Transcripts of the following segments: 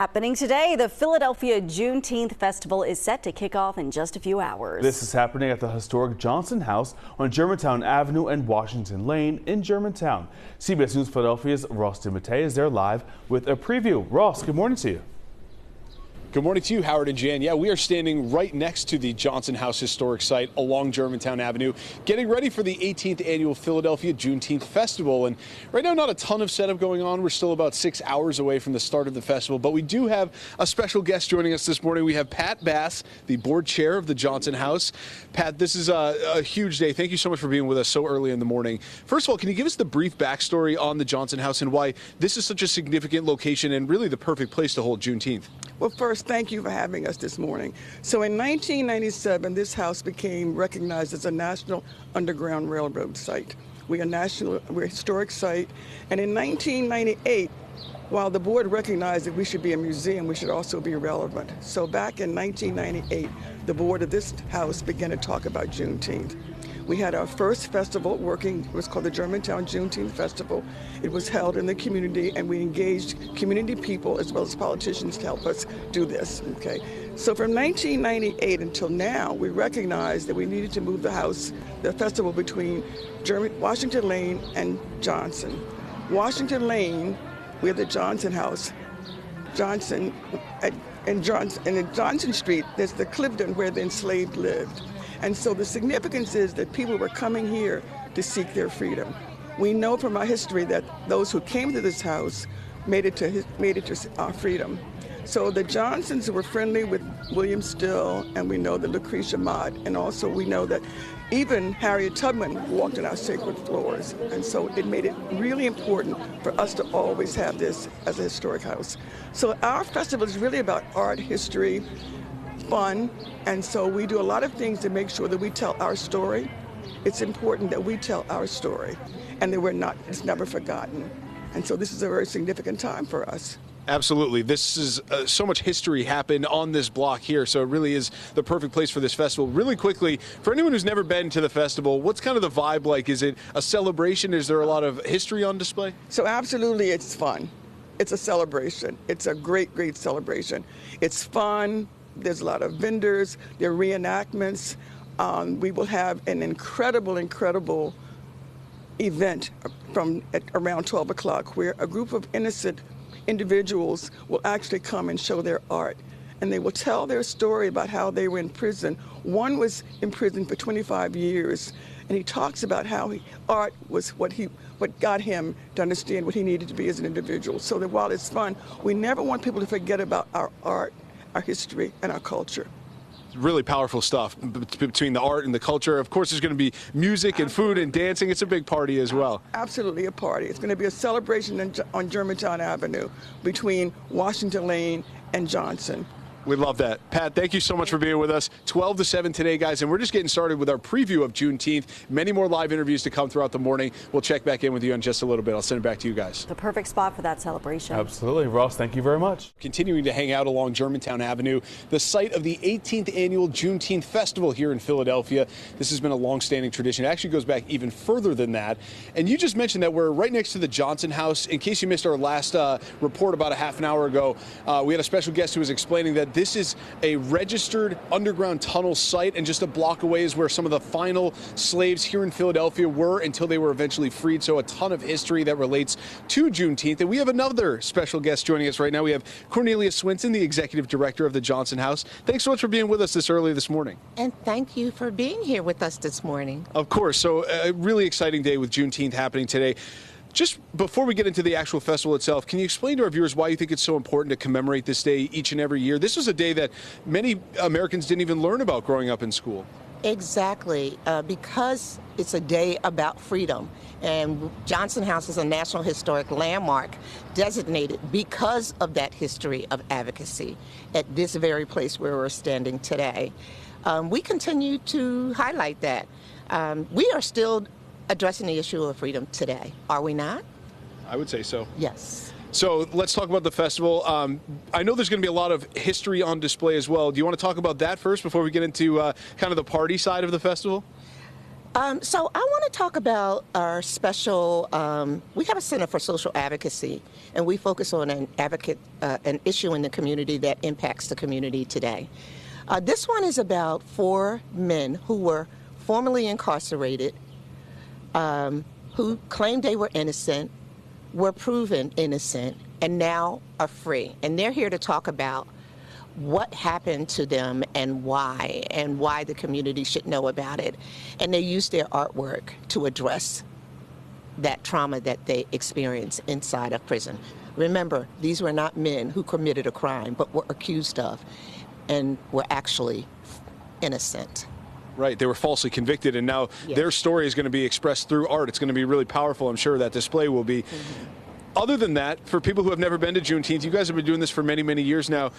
Happening today, the Philadelphia Juneteenth Festival is set to kick off in just a few hours. This is happening at the historic Johnson House on Germantown Avenue and Washington Lane in Germantown. CBS News Philadelphia's Ross DiMattei is there live with a preview. Ross, good morning to you. Good morning to you, Howard and Jan. Yeah, we are standing right next to the Johnson House historic site along Germantown Avenue, getting ready for the 18th annual Philadelphia Juneteenth Festival. And right now, not a ton of setup going on. We're still about 6 hours away from the start of the festival, but we do have a special guest joining us this morning. We have Pat Bass, the board chair of the Johnson House. Pat, this is a huge day. Thank you so much for being with us so early in the morning. First of all, can you give us the brief backstory on the Johnson House and why this is such a significant location and really the perfect place to hold Juneteenth? Well, first, thank you for having us this morning. So in 1997, this house became recognized as a National Underground Railroad site. We're a historic site. And in 1998, while the board recognized that we should be a museum, we should also be relevant. So back in 1998, the board of this house began to talk about Juneteenth. We had our first festival working, it was called the Germantown Juneteenth Festival. It was held in the community, and we engaged community people as well as politicians to help us do this, okay? So from 1998 until now, we recognized that we needed to move the festival between Washington Lane and Johnson. Washington Lane, we have the Johnson House. Johnson, and in Johnson Street, there's the Clifton where the enslaved lived. And so the significance is that people were coming here to seek their freedom. We know from our history that those who came to this house made it to freedom. So the Johnsons were friendly with William Still, and we know that Lucretia Mott, and also we know that even Harriet Tubman walked on our sacred floors. And so it made it really important for us to always have this as a historic house. So our festival is really about art, history, fun, and so we do a lot of things to make sure that we tell our story. It's important that we tell our story and that it's never forgotten. And so this is a very significant time for us. Absolutely. This is so much history happened on this block here, so it really is the perfect place for this festival. Really quickly, for anyone who's never been to the festival, what's kind of the vibe like? Is it a celebration? Is there a lot of history on display? So absolutely, it's fun. It's a celebration. It's a great, great celebration. It's fun. There's a lot of vendors, there are reenactments. We will have an incredible event at around 12 o'clock where a group of innocent individuals will actually come and show their art. And they will tell their story about how they were in prison. One was in prison for 25 years, and he talks about how art was what got him to understand what he needed to be as an individual. So that while it's fun, we never want people to forget about our art, our history, and our culture. Really powerful stuff between the art and the culture. Of course, there's going to be music and food and dancing. It's a big party as well. Absolutely a party. It's going to be a celebration on Germantown Avenue between Washington Lane and Johnson. We love that. Pat, thank you so much for being with us. 12 to 7 today, guys, and we're just getting started with our preview of Juneteenth. Many more live interviews to come throughout the morning. We'll check back in with you in just a little bit. I'll send it back to you guys. The perfect spot for that celebration. Absolutely. Ross, thank you very much. Continuing to hang out along Germantown Avenue, the site of the 18th annual Juneteenth Festival here in Philadelphia. This has been a long-standing tradition. It actually goes back even further than that. And you just mentioned that we're right next to the Johnson House. In case you missed our last report about a half an hour ago, we had a special guest who was explaining that this is a registered underground tunnel site, and just a block away is where some of the final slaves here in Philadelphia were until they were eventually freed. So a ton of history that relates to Juneteenth. And we have another special guest joining us right now. We have Cornelia Swinton, the executive director of the Johnson House. Thanks so much for being with us this early this morning. And thank you for being here with us this morning. Of course. So a really exciting day with Juneteenth happening today. Just before we get into the actual festival itself, can you explain to our viewers why you think it's so important to commemorate this day each and every year? This was a day that many Americans didn't even learn about growing up in school. Exactly, because it's a day about freedom. And Johnson House is a National Historic Landmark designated because of that history of advocacy at this very place where we're standing today. We continue to highlight that. We are still addressing the issue of freedom today, are we not? I would say so. Yes. So let's talk about the festival. I know there's going to be a lot of history on display as well. Do you want to talk about that first before we get into kind of the party side of the festival? So I want to talk about our special, we have a Center for Social Advocacy, and we focus on an issue in the community that impacts the community today. This one is about 4 men who were formerly incarcerated, who claimed they were innocent, were proven innocent, and now are free. And they're here to talk about what happened to them and why the community should know about it. And they use their artwork to address that trauma that they experience inside of prison. Remember, these were not men who committed a crime, but were accused of and were actually innocent. Right, they were falsely convicted, and now their story is going to be expressed through art. It's going to be really powerful. I'm sure that display will be. Other than that, for people who have never been to Juneteenth, you guys have been doing this for many, many years now.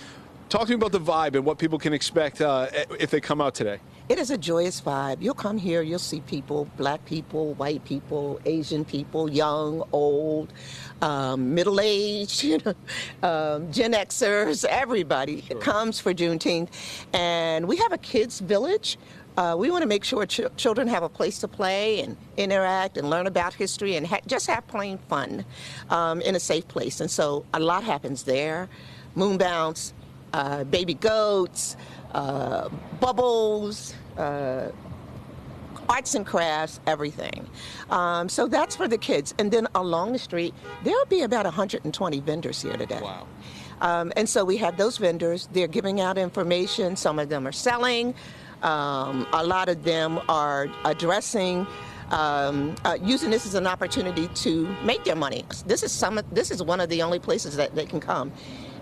Talk to me about the vibe and what people can expect if they come out today. It is a joyous vibe. You'll come here, you'll see people, black people, white people, Asian people, young, old, middle-aged, Gen Xers, everybody comes for Juneteenth. And we have a kids' village. We want to make sure children have a place to play and interact and learn about history and just have plain fun in a safe place. And so a lot happens there. Moon bounce, baby goats, bubbles, arts and crafts, everything. So that's for the kids. And then along the street, there'll be about 120 vendors here today. Wow. And so we have those vendors. They're giving out information. Some of them are selling. A lot of them are addressing, using this as an opportunity to make their money. This is one of the only places that they can come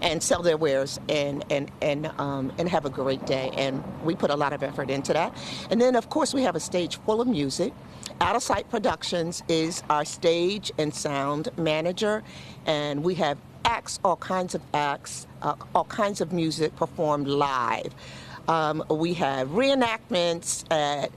and sell their wares and have a great day. And we put a lot of effort into that. And then, of course, we have a stage full of music. Out of Sight Productions is our stage and sound manager, and we have all kinds of music performed live. We have reenactments.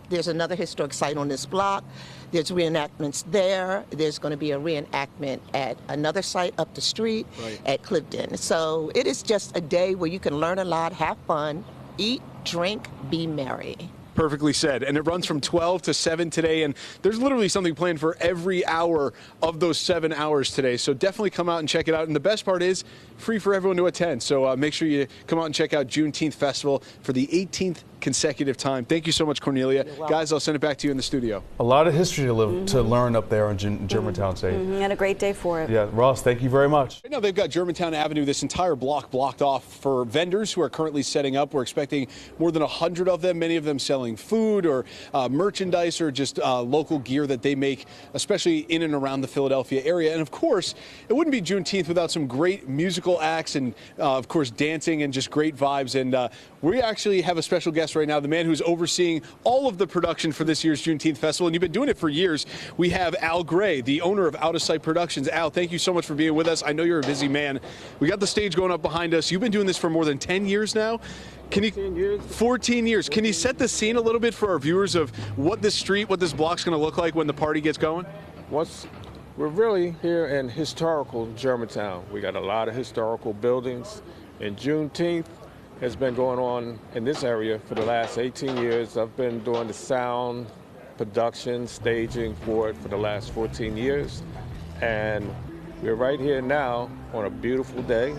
There's another historic site on this block. There's reenactments there. There's going to be a reenactment at another site up the street at Clifton. So it is just a day where you can learn a lot, have fun, eat, drink, be merry. Perfectly said. And it runs from 12 to 7 today, and there's literally something planned for every hour of those 7 hours today. So definitely come out and check it out. And the best part is free for everyone to attend. So make sure you come out and check out Juneteenth Festival for the 18th consecutive time. Thank you so much, Cornelia. Guys, I'll send it back to you in the studio. A lot of history to learn up there in Germantown State. And a great day for it. Yeah, Ross, thank you very much. Right now they've got Germantown Avenue, this entire block blocked off for vendors who are currently setting up. We're expecting more than 100 of them, many of them selling food or merchandise or just local gear that they make, especially in and around the Philadelphia area. And of course, it wouldn't be Juneteenth without some great musical acts and of course dancing and just great vibes. And we actually have a special guest right now, the man who's overseeing all of the production for this year's Juneteenth Festival, and you've been doing it for years. We have Al Gray, the owner of Out of Sight Productions. Al, thank you so much for being with us. I know you're a busy man. We got the stage going up behind us. You've been doing this for more than 10 years now. 14 years. 14 years. Can you set the scene a little bit for our viewers of what this street, what this block's going to look like when the party gets going? We're really here in historical Germantown. We got a lot of historical buildings, and Juneteenth has been going on in this area for the last 18 years. I've been doing the sound, production, staging for it for the last 14 years. And we're right here now on a beautiful day,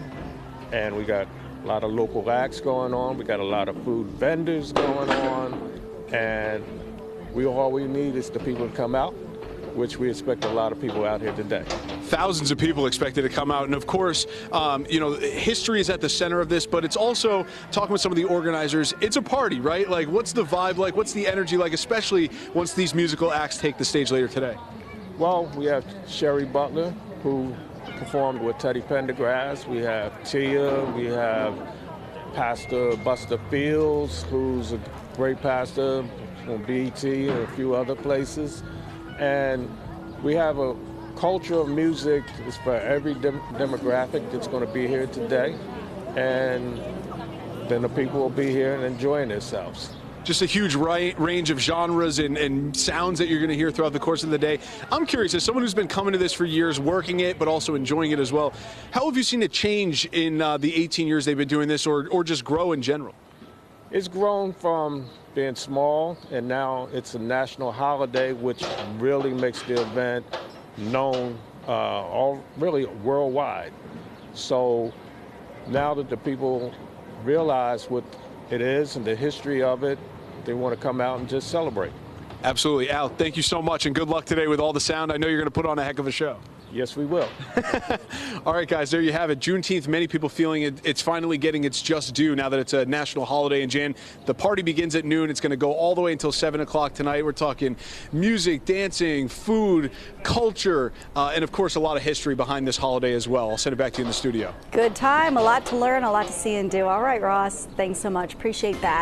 and we got a lot of local acts going on. We got a lot of food vendors going on, and all we need is the people to come out, which we expect a lot of people out here today. Thousands of people expected to come out, and of course, history is at the center of this, but it's also talking with some of the organizers. It's a party, right? Like, what's the vibe like? What's the energy like, especially once these musical acts take the stage later today? Well, we have Sherry Butler, who performed with Teddy Pendergrass. We have Tia. We have Pastor Buster Fields, who's a great pastor on BET and a few other places. And we have a culture of music is for every demographic that's going to be here today. And then the people will be here and enjoying themselves. Just a huge range of genres and sounds that you're going to hear throughout the course of the day. I'm curious, as someone who's been coming to this for years, working it, but also enjoying it as well, how have you seen it change in the 18 years they've been doing this, or just grow in general? It's grown from being small, and now it's a national holiday, which really makes the event known really worldwide. So now that the people realize what it is and the history of it, they want to come out and just celebrate. Absolutely. Al, thank you so much, and good luck today with all the sound. I know you're going to put on a heck of a show. Yes, we will. All right, guys, there you have it. Juneteenth, many people feeling it's finally getting its just due now that it's a national holiday in Jan. The party begins at noon. It's going to go all the way until 7 o'clock tonight. We're talking music, dancing, food, culture, and, of course, a lot of history behind this holiday as well. I'll send it back to you in the studio. Good time, a lot to learn, a lot to see and do. All right, Ross, thanks so much. Appreciate that.